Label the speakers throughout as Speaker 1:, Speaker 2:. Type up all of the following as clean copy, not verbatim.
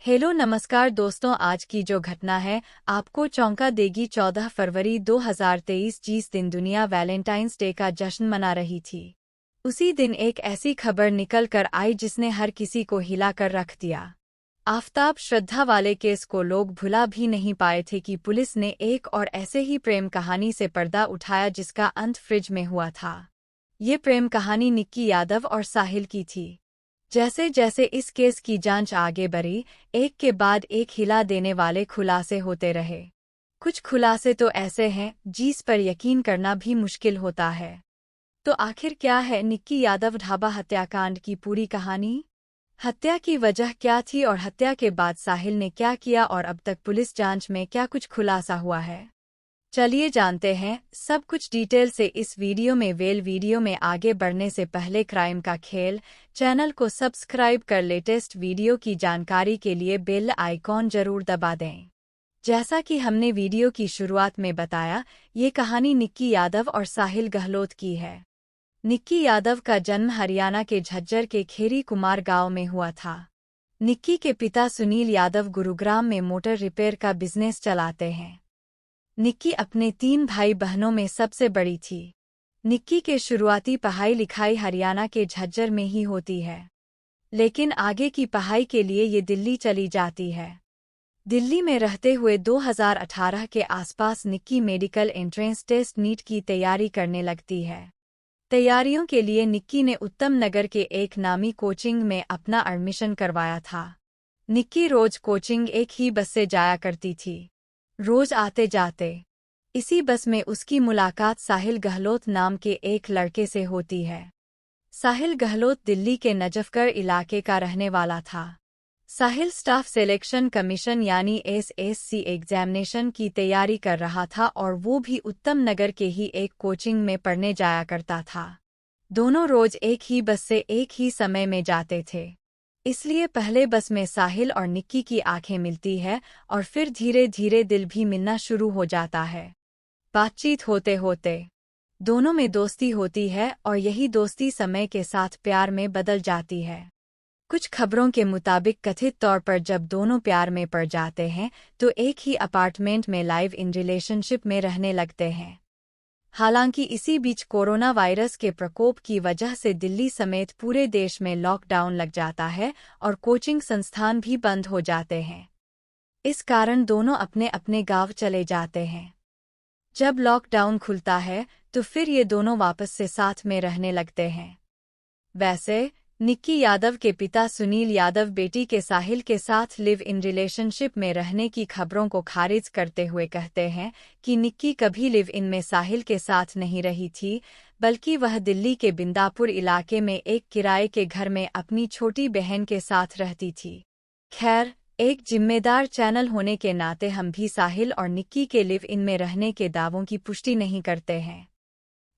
Speaker 1: Hello नमस्कार दोस्तों, आज की जो घटना है आपको चौंका देगी। 14 फरवरी 2023 जिस दिन दुनिया वैलेंटाइंस डे का जश्न मना रही थी, उसी दिन एक ऐसी खबर निकल कर आई जिसने हर किसी को हिलाकर रख दिया। आफताब श्रद्धा वाले केस को लोग भुला भी नहीं पाए थे कि पुलिस ने एक और ऐसे ही प्रेम कहानी से पर्दा उठाया जिसका अंत फ्रिज में हुआ था। ये प्रेम कहानी निक्की यादव और साहिल की थी। जैसे जैसे इस केस की जांच आगे बढ़ी, एक के बाद एक हिला देने वाले खुलासे होते रहे। कुछ खुलासे तो ऐसे हैं जिस पर यकीन करना भी मुश्किल होता है। तो आखिर क्या है निक्की यादव ढाबा हत्याकांड की पूरी कहानी? हत्या की वजह क्या थी और हत्या के बाद साहिल ने क्या किया और अब तक पुलिस जांच में क्या कुछ खुलासा हुआ है? चलिए जानते हैं सब कुछ डिटेल से इस वीडियो में। वीडियो में आगे बढ़ने से पहले क्राइम का खेल चैनल को सब्सक्राइब कर लेटेस्ट वीडियो की जानकारी के लिए बेल आइकॉन जरूर दबा दें। जैसा कि हमने वीडियो की शुरुआत में बताया, ये कहानी निक्की यादव और साहिल गहलोत की है। निक्की यादव का जन्म हरियाणा के झज्जर के खेरी कुमार गांव में हुआ था। निक्की के पिता सुनील यादव गुरुग्राम में मोटर रिपेयर का बिजनेस चलाते हैं। निक्की अपने 3 भाई बहनों में सबसे बड़ी थी। निक्की के शुरुआती पढ़ाई लिखाई हरियाणा के झज्जर में ही होती है, लेकिन आगे की पढ़ाई के लिए ये दिल्ली चली जाती है। दिल्ली में रहते हुए 2018 के आसपास Nikki medical entrance test NEET की तैयारी करने लगती है। तैयारियों के लिए निक्की ने उत्तम नगर के एक नामी कोचिंग में अपना एडमिशन करवाया था। निक्की रोज कोचिंग एक ही बस से जाया करती थी, रोज आते जाते। इसी बस में उसकी मुलाकात साहिल गहलोत नाम के एक लड़के से होती है। साहिल गहलोत दिल्ली के नजफगढ़ इलाके का रहने वाला था। साहिल स्टाफ सिलेक्शन कमीशन यानी एसएससी एग्जामिनेशन की तैयारी कर रहा था और वो भी उत्तम नगर के ही एक कोचिंग में पढ़ने जाया करता था। दोनों रोज एक ही बस से एक ही समय में जाते थे, इसलिए पहले बस में साहिल और निक्की की आंखें मिलती है और फिर धीरे धीरे दिल भी मिलना शुरू हो जाता है। बातचीत होते होते दोनों में दोस्ती होती है और यही दोस्ती समय के साथ प्यार में बदल जाती है। कुछ खबरों के मुताबिक कथित तौर पर जब दोनों प्यार में पड़ जाते हैं तो एक ही अपार्टमेंट में लाइव इन रिलेशनशिप में रहने लगते हैं। हालांकि इसी बीच कोरोना वायरस के प्रकोप की वजह से दिल्ली समेत पूरे देश में लॉकडाउन लग जाता है और कोचिंग संस्थान भी बंद हो जाते हैं। इस कारण दोनों अपने अपने गांव चले जाते हैं। जब लॉकडाउन खुलता है तो फिर ये दोनों वापस से साथ में रहने लगते हैं। वैसे निक्की यादव के पिता सुनील यादव बेटी के साहिल के साथ लिव इन रिलेशनशिप में रहने की खबरों को खारिज करते हुए कहते हैं कि निक्की कभी लिव इन में साहिल के साथ नहीं रही थी, बल्कि वह दिल्ली के बिंदापुर इलाके में एक किराए के घर में अपनी छोटी बहन के साथ रहती थी। खैर, एक जिम्मेदार चैनल होने के नाते हम भी साहिल और निक्की के लिव इन में रहने के दावों की पुष्टि नहीं करते हैं।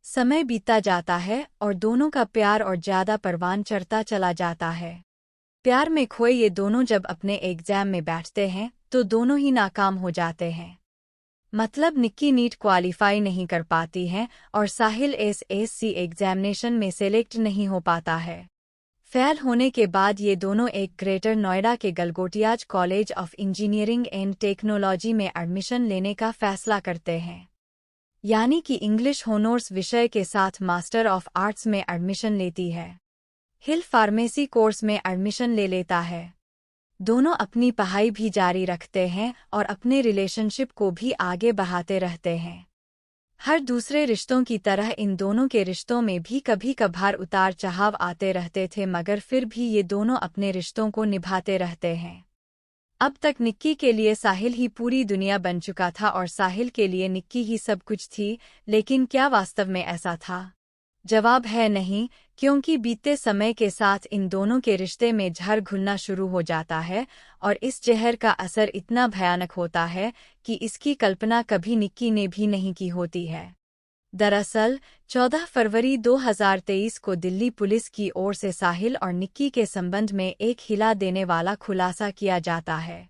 Speaker 1: समय बीतता जाता है और दोनों का प्यार और ज्यादा परवान चढ़ता चला जाता है। प्यार में खोए ये दोनों जब अपने एग्जाम में बैठते हैं तो दोनों ही नाकाम हो जाते हैं। मतलब निक्की नीट क्वालिफाई नहीं कर पाती हैं और साहिल एसएससी एग्जामिनेशन में सेलेक्ट नहीं हो पाता है। फेल होने के बाद ये दोनों एक ग्रेटर नोएडा के Galgotias college of engineering and technology में एडमिशन लेने का फैसला करते हैं, यानी कि इंग्लिश होनर्स विषय के साथ मास्टर ऑफ आर्ट्स में एडमिशन लेती है। हिल फार्मेसी कोर्स में एडमिशन ले लेता है। दोनों अपनी पढ़ाई भी जारी रखते हैं और अपने रिलेशनशिप को भी आगे बढ़ाते रहते हैं। हर दूसरे रिश्तों की तरह इन दोनों के रिश्तों में भी कभी कभार उतार चढ़ाव आते रहते थे, मगर फिर भी ये दोनों अपने रिश्तों को निभाते रहते हैं। अब तक निक्की के लिए साहिल ही पूरी दुनिया बन चुका था और साहिल के लिए निक्की ही सब कुछ थी, लेकिन क्या वास्तव में ऐसा था? जवाब है नहीं, क्योंकि बीतते समय के साथ इन दोनों के रिश्ते में जहर घुलना शुरू हो जाता है और इस जहर का असर इतना भयानक होता है कि इसकी कल्पना कभी निक्की ने भी नहीं की होती है। दरअसल 14 फरवरी 2023 को दिल्ली पुलिस की ओर से साहिल और निक्की के संबंध में एक हिला देने वाला खुलासा किया जाता है।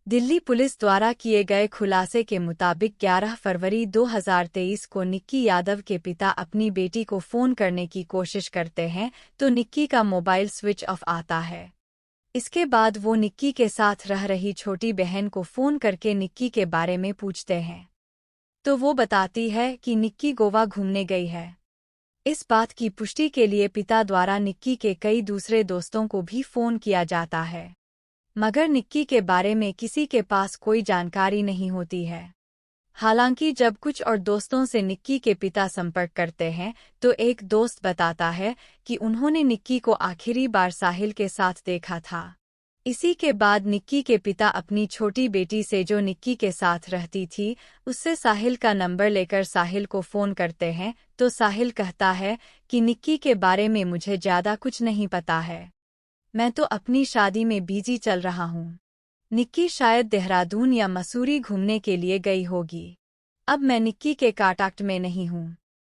Speaker 1: दिल्ली पुलिस द्वारा किए गए खुलासे के मुताबिक 11 फरवरी 2023 को निक्की यादव के पिता अपनी बेटी को फ़ोन करने की कोशिश करते हैं तो निक्की का मोबाइल स्विच ऑफ आता है। इसके बाद वो निक्की के साथ रह रही छोटी बहन को फ़ोन करके निक्की के बारे में पूछते हैं, तो वो बताती है कि निक्की गोवा घूमने गई है। इस बात की पुष्टि के लिए पिता द्वारा निक्की के कई दूसरे दोस्तों को भी फ़ोन किया जाता है, मगर निक्की के बारे में किसी के पास कोई जानकारी नहीं होती है। हालांकि जब कुछ और दोस्तों से निक्की के पिता संपर्क करते हैं, तो एक दोस्त बताता है कि उन्होंने निक्की को आखिरी बार साहिल के साथ देखा था। इसी के बाद निक्की के पिता अपनी छोटी बेटी से, जो निक्की के साथ रहती थी, उससे साहिल का नंबर लेकर साहिल को फ़ोन करते हैं, तो साहिल कहता है कि निक्की के बारे में मुझे ज़्यादा कुछ नहीं पता है, मैं तो अपनी शादी में बिजी चल रहा हूँ। निक्की शायद देहरादून या मसूरी घूमने के लिए गई होगी। अब मैं निक्की के कांटेक्ट में नहीं हूँ।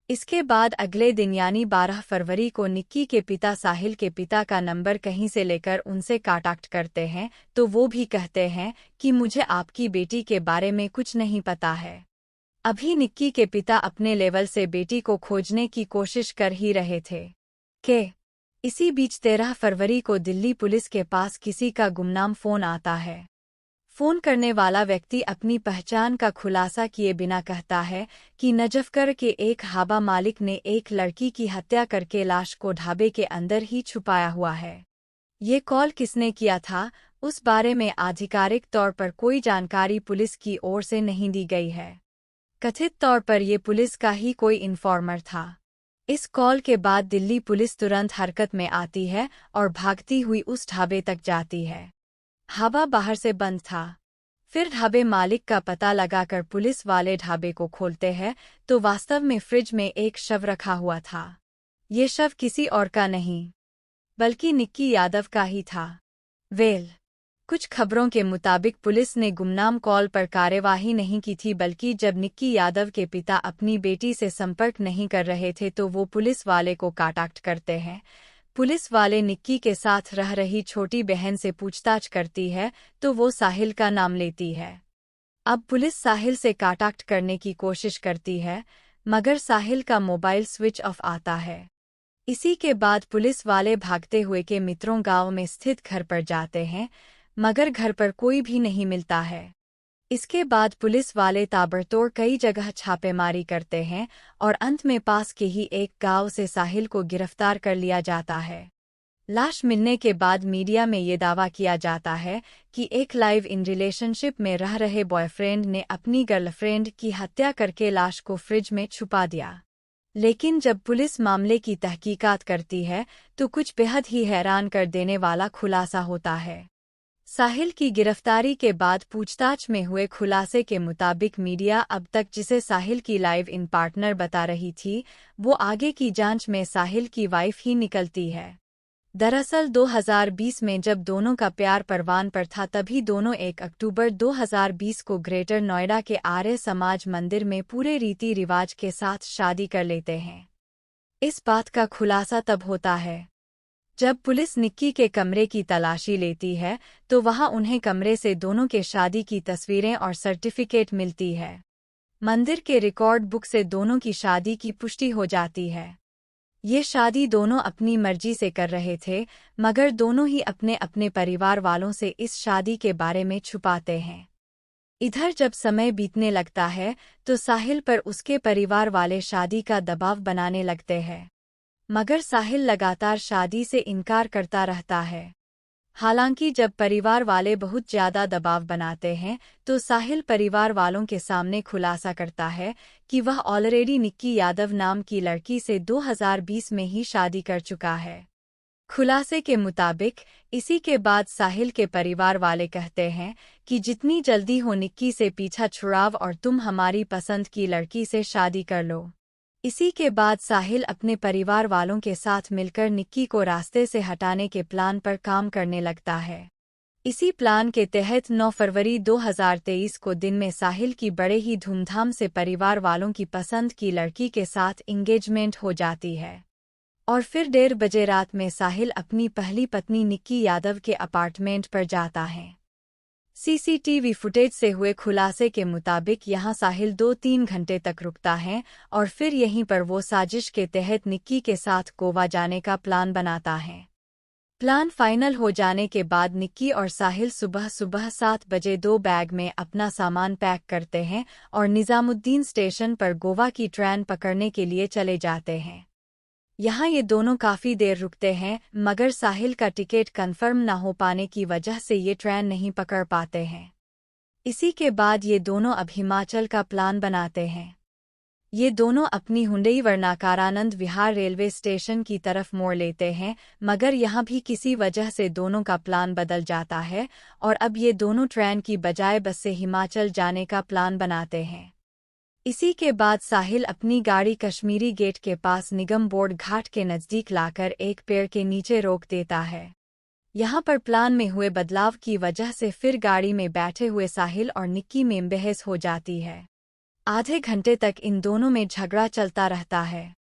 Speaker 1: इसके बाद अगले दिन यानी 12 फरवरी को निक्की के पिता साहिल के पिता का नंबर कहीं से लेकर उनसे कांटेक्ट करते हैं, तो वो भी कहते हैं कि मुझे आपकी बेटी के बारे में कुछ नहीं पता है। अभी निक्की के पिता अपने लेवल से बेटी को खोजने की कोशिश कर ही रहे थे कि इसी बीच 13 फरवरी को दिल्ली पुलिस के पास किसी का गुमनाम फ़ोन आता है। फ़ोन करने वाला व्यक्ति अपनी पहचान का खुलासा किए बिना कहता है कि नजफगढ़ के एक ढाबा मालिक ने एक लड़की की हत्या करके लाश को ढाबे के अंदर ही छुपाया हुआ है। ये कॉल किसने किया था, उस बारे में आधिकारिक तौर पर कोई जानकारी पुलिस की ओर से नहीं दी गई है। कथित तौर पर ये पुलिस का ही कोई इन्फॉर्मर था। इस कॉल के बाद दिल्ली पुलिस तुरंत हरकत में आती है और भागती हुई उस ढाबे तक जाती है। ढाबा बाहर से बंद था। फिर ढाबे मालिक का पता लगाकर पुलिस वाले ढाबे को खोलते हैं, तो वास्तव में फ्रिज में एक शव रखा हुआ था। ये शव किसी और का नहीं, बल्कि निक्की यादव का ही था। कुछ खबरों के मुताबिक पुलिस ने गुमनाम कॉल पर कार्यवाही नहीं की थी, बल्कि जब निक्की यादव के पिता अपनी बेटी से संपर्क नहीं कर रहे थे, तो वो पुलिस वाले को कांटेक्ट करते हैं। पुलिस वाले निक्की के साथ रह रही छोटी बहन से पूछताछ करती है, तो वो साहिल का नाम लेती है। अब पुलिस साहिल से कांटेक्ट करने की कोशिश करती है, मगर साहिल का मोबाइल स्विच ऑफ आता है। इसी के बाद पुलिस वाले भागते हुए के मित्रों गांव में स्थित घर पर जाते हैं, मगर घर पर कोई भी नहीं मिलता है। इसके बाद पुलिस वाले ताबड़तोड़ कई जगह छापेमारी करते हैं और अंत में पास के ही एक गांव से साहिल को गिरफ्तार कर लिया जाता है। लाश मिलने के बाद मीडिया में ये दावा किया जाता है कि एक लाइव इन रिलेशनशिप में रह रहे बॉयफ्रेंड ने अपनी गर्लफ्रेंड की हत्या करके लाश को फ्रिज में छुपा दिया। लेकिन जब पुलिस मामले की तहकीकात करती है, तो कुछ बेहद ही हैरान कर देने वाला खुलासा होता है। साहिल की गिरफ्तारी के बाद पूछताछ में हुए खुलासे के मुताबिक मीडिया अब तक जिसे साहिल की लाइव इन पार्टनर बता रही थी, वो आगे की जांच में साहिल की वाइफ ही निकलती है। दरअसल 2020 में जब दोनों का प्यार परवान पर था, तभी दोनों 1 अक्टूबर 2020 को ग्रेटर नोएडा के आर्य समाज मंदिर में पूरे रीति रिवाज के साथ शादी कर लेते हैं। इस बात का खुलासा तब होता है जब पुलिस निक्की के कमरे की तलाशी लेती है, तो वहां उन्हें कमरे से दोनों के शादी की तस्वीरें और सर्टिफिकेट मिलती है। मंदिर के रिकॉर्ड बुक से दोनों की शादी की पुष्टि हो जाती है। ये शादी दोनों अपनी मर्जी से कर रहे थे, मगर दोनों ही अपने अपने परिवार वालों से इस शादी के बारे में छुपाते हैं। इधर जब समय बीतने लगता है, तो साहिल पर उसके परिवार वाले शादी का दबाव बनाने लगते हैं, मगर साहिल लगातार शादी से इनकार करता रहता है। हालांकि जब परिवार वाले बहुत ज़्यादा दबाव बनाते हैं, तो साहिल परिवार वालों के सामने खुलासा करता है कि वह ऑलरेडी निक्की यादव नाम की लड़की से 2020 में ही शादी कर चुका है। खुलासे के मुताबिक इसी के बाद साहिल के परिवार वाले कहते हैं कि जितनी जल्दी हो निक्की से पीछा छुड़ाव और तुम हमारी पसंद की लड़की से शादी कर लो। इसी के बाद साहिल अपने परिवार वालों के साथ मिलकर निक्की को रास्ते से हटाने के प्लान पर काम करने लगता है। इसी प्लान के तहत 9 फरवरी 2023 को दिन में साहिल की बड़े ही धूमधाम से परिवार वालों की पसंद की लड़की के साथ इंगेजमेंट हो जाती है और फिर 1:30 बजे रात में साहिल अपनी पहली पत्नी निक्की यादव के अपार्टमेंट पर जाता है। सीसीटीवी फुटेज से हुए खुलासे के मुताबिक यहां साहिल 2-3 घंटे तक रुकता है और फिर यहीं पर वो साजिश के तहत निक्की के साथ गोवा जाने का प्लान बनाता है। प्लान फाइनल हो जाने के बाद निक्की और साहिल सुबह सुबह 7 बजे 2 बैग में अपना सामान पैक करते हैं और निजामुद्दीन स्टेशन पर गोवा की ट्रेन पकड़ने के लिए चले जाते हैं। यहाँ ये दोनों काफ़ी देर रुकते हैं, मगर साहिल का टिकट कंफर्म न हो पाने की वजह से ये ट्रेन नहीं पकड़ पाते हैं। इसी के बाद ये दोनों अब हिमाचल का प्लान बनाते हैं। ये दोनों अपनी हुंडई वर्णाकारानंद विहार रेलवे स्टेशन की तरफ मोड़ लेते हैं, मगर यहाँ भी किसी वजह से दोनों का प्लान बदल जाता है और अब ये दोनों ट्रेन की बजाय बस से हिमाचल जाने का प्लान बनाते हैं। इसी के बाद साहिल अपनी गाड़ी कश्मीरी गेट के पास निगम बोर्ड घाट के नज़दीक लाकर एक पेड़ के नीचे रोक देता है। यहाँ पर प्लान में हुए बदलाव की वजह से फिर गाड़ी में बैठे हुए साहिल और निक्की में बहस हो जाती है। आधे घंटे तक इन दोनों में झगड़ा चलता रहता है।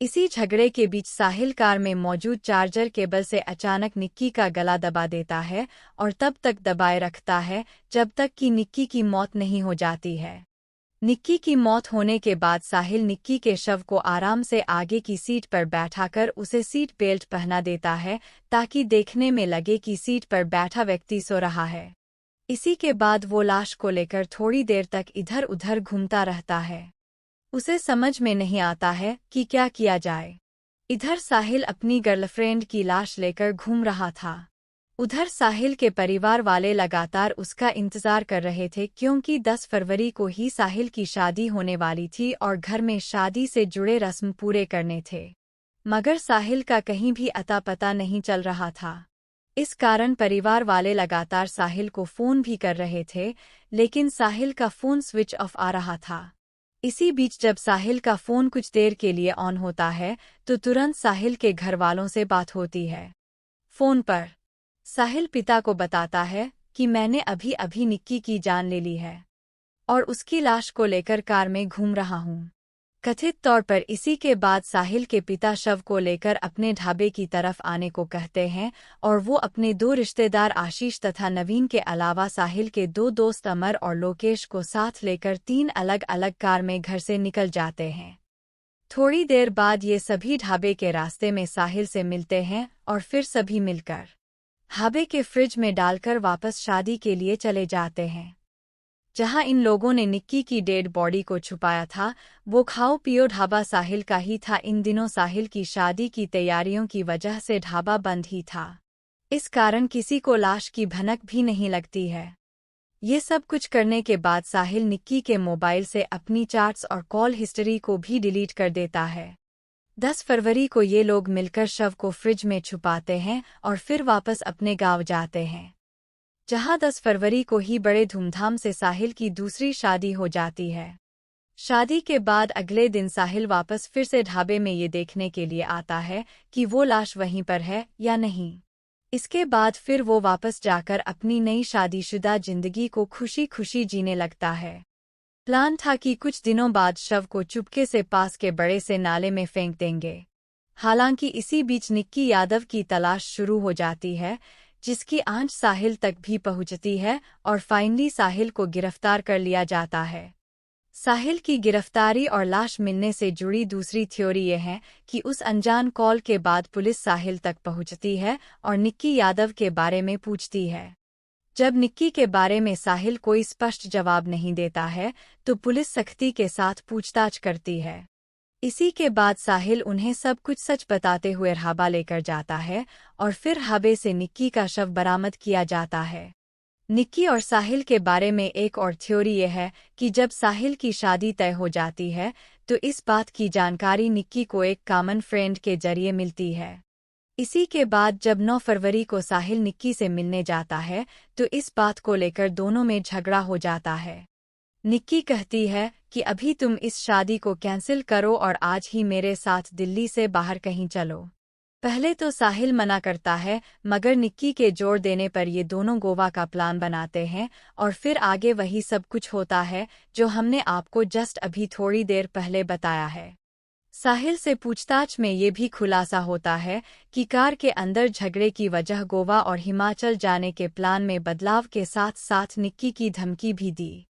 Speaker 1: इसी झगड़े के बीच साहिल कार में मौजूद चार्जर केबल से अचानक निक्की का गला दबा देता है और तब तक दबाए रखता है जब तक कि निक्की की मौत नहीं हो जाती है। निक्की की मौत होने के बाद साहिल निक्की के शव को आराम से आगे की सीट पर बैठाकर उसे सीट बेल्ट पहना देता है ताकि देखने में लगे कि सीट पर बैठा व्यक्ति सो रहा है। इसी के बाद वो लाश को लेकर थोड़ी देर तक इधर उधर घूमता रहता है। उसे समझ में नहीं आता है कि क्या किया जाए। इधर साहिल अपनी गर्लफ्रेंड की लाश लेकर घूम रहा था। उधर साहिल के परिवार वाले लगातार उसका इंतजार कर रहे थे क्योंकि 10 फरवरी को ही साहिल की शादी होने वाली थी और घर में शादी से जुड़े रस्म पूरे करने थे। मगर साहिल का कहीं भी अता पता नहीं चल रहा था। इस कारण परिवार वाले लगातार साहिल को फ़ोन भी कर रहे थे, लेकिन साहिल का फ़ोन स्विच ऑफ आ रहा था। इसी बीच जब साहिल का फ़ोन कुछ देर के लिए ऑन होता है तो तुरंत साहिल के घरवालों से बात होती है। फ़ोन पर साहिल पिता को बताता है कि मैंने अभी अभी निक्की की जान ले ली है और उसकी लाश को लेकर कार में घूम रहा हूँ। कथित तौर पर इसी के बाद साहिल के पिता शव को लेकर अपने ढाबे की तरफ आने को कहते हैं और वो अपने 2 रिश्तेदार आशीष तथा नवीन के अलावा साहिल के 2 दोस्त अमर और लोकेश को साथ लेकर 3 अलग अलग कार में घर से निकल जाते हैं। थोड़ी देर बाद ये सभी ढाबे के रास्ते में साहिल से मिलते हैं और फिर सभी मिलकर ढाबे के फ्रिज में डालकर वापस शादी के लिए चले जाते हैं। जहां इन लोगों ने निक्की की डेड बॉडी को छुपाया था, वो खाओ पियो ढाबा साहिल का ही था। इन दिनों साहिल की शादी की तैयारियों की वजह से ढाबा बंद ही था। इस कारण किसी को लाश की भनक भी नहीं लगती है। ये सब कुछ करने के बाद साहिल निक्की के मोबाइल से अपनी चैट्स और कॉल हिस्ट्री को भी डिलीट कर देता है। 10 फरवरी को ये लोग मिलकर शव को फ्रिज में छुपाते हैं और फिर वापस अपने गांव जाते हैं, जहां 10 फरवरी को ही बड़े धूमधाम से साहिल की दूसरी शादी हो जाती है। शादी के बाद अगले दिन साहिल वापस फिर से ढाबे में ये देखने के लिए आता है कि वो लाश वहीं पर है या नहीं। इसके बाद फिर वो वापस जाकर अपनी नई शादीशुदा जिंदगी को खुशी खुशी जीने लगता है। प्लान था कि कुछ दिनों बाद शव को चुपके से पास के बड़े से नाले में फेंक देंगे। हालांकि इसी बीच निक्की यादव की तलाश शुरू हो जाती है, जिसकी आंच साहिल तक भी पहुंचती है और फाइनली साहिल को गिरफ्तार कर लिया जाता है। साहिल की गिरफ्तारी और लाश मिलने से जुड़ी दूसरी थ्योरी ये है कि उस अनजान कॉल के बाद पुलिस साहिल तक पहुंचती है और निक्की यादव के बारे में पूछती है। जब निक्की के बारे में साहिल कोई स्पष्ट जवाब नहीं देता है तो पुलिस सख्ती के साथ पूछताछ करती है। इसी के बाद साहिल उन्हें सब कुछ सच बताते हुए ढाबा लेकर जाता है और फिर ढाबे से निक्की का शव बरामद किया जाता है। निक्की और साहिल के बारे में एक और थ्योरी ये है कि जब साहिल की शादी तय हो जाती है तो इस बात की जानकारी निक्की को एक कॉमन फ्रेंड के जरिए मिलती है। इसी के बाद जब 9 फरवरी को साहिल निक्की से मिलने जाता है तो इस बात को लेकर दोनों में झगड़ा हो जाता है। निक्की कहती है कि अभी तुम इस शादी को कैंसिल करो और आज ही मेरे साथ दिल्ली से बाहर कहीं चलो। पहले तो साहिल मना करता है, मगर निक्की के जोर देने पर ये दोनों गोवा का प्लान बनाते हैं और फिर आगे वही सब कुछ होता है जो हमने आपको जस्ट अभी थोड़ी देर पहले बताया है। साहिल से पूछताछ में ये भी खुलासा होता है कि कार के अंदर झगड़े की वजह गोवा और हिमाचल जाने के प्लान में बदलाव के साथ साथ निक्की की धमकी भी दी।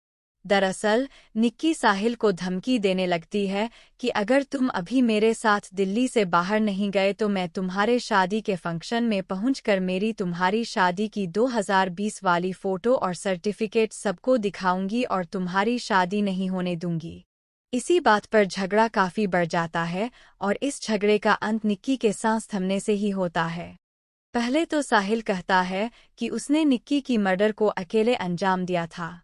Speaker 1: दरअसल निक्की साहिल को धमकी देने लगती है कि अगर तुम अभी मेरे साथ दिल्ली से बाहर नहीं गए तो मैं तुम्हारे शादी के फंक्शन में पहुंचकर मेरी तुम्हारी शादी की 2020 वाली फोटो और सर्टिफिकेट सबको दिखाऊंगी और तुम्हारी शादी नहीं होने दूंगी। इसी बात पर झगड़ा काफी बढ़ जाता है और इस झगड़े का अंत निक्की के सांस थमने से ही होता है। पहले तो साहिल कहता है कि उसने निक्की की मर्डर को अकेले अंजाम दिया था,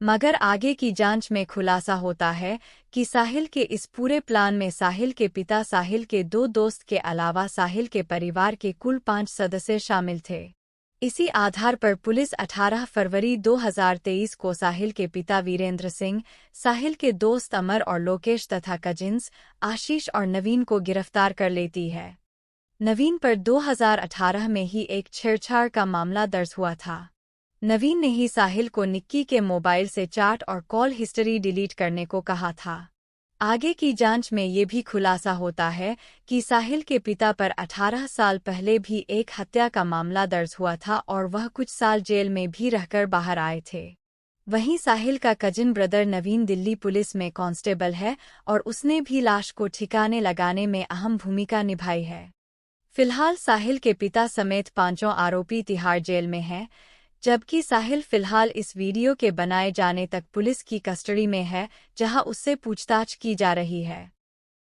Speaker 1: मगर आगे की जांच में खुलासा होता है कि साहिल के इस पूरे प्लान में साहिल के पिता, साहिल के 2 दोस्त के अलावा साहिल के परिवार के कुल 5 सदस्य शामिल थे। इसी आधार पर पुलिस 18 फरवरी 2023 को साहिल के पिता वीरेंद्र सिंह, साहिल के दोस्त अमर और लोकेश तथा कजिन्स आशीष और नवीन को गिरफ्तार कर लेती है। नवीन पर 2018 में ही एक छेड़छाड़ का मामला दर्ज हुआ था। नवीन ने ही साहिल को निक्की के मोबाइल से चैट और कॉल हिस्ट्री डिलीट करने को कहा था। आगे की जांच में ये भी खुलासा होता है कि साहिल के पिता पर 18 साल पहले भी एक हत्या का मामला दर्ज हुआ था और वह कुछ साल जेल में भी रहकर बाहर आए थे। वहीं साहिल का कजिन ब्रदर नवीन दिल्ली पुलिस में कांस्टेबल है और उसने भी लाश को ठिकाने लगाने में अहम भूमिका निभाई है। फिलहाल साहिल के पिता समेत 5 आरोपी तिहाड़ जेल में हैं, जबकि साहिल फिलहाल इस वीडियो के बनाए जाने तक पुलिस की कस्टडी में है, जहां उससे पूछताछ की जा रही है।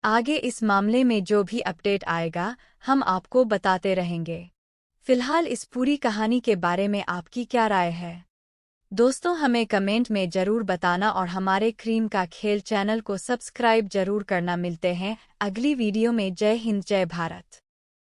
Speaker 1: आगे इस मामले में जो भी अपडेट आएगा हम आपको बताते रहेंगे। फिलहाल इस पूरी कहानी के बारे में आपकी क्या राय है? दोस्तों हमें कमेंट में जरूर बताना और हमारे क्रीम का खेल चैनल को सब्सक्राइब जरूर करना। मिलते हैं अगली वीडियो में। जय हिंद, जय भारत।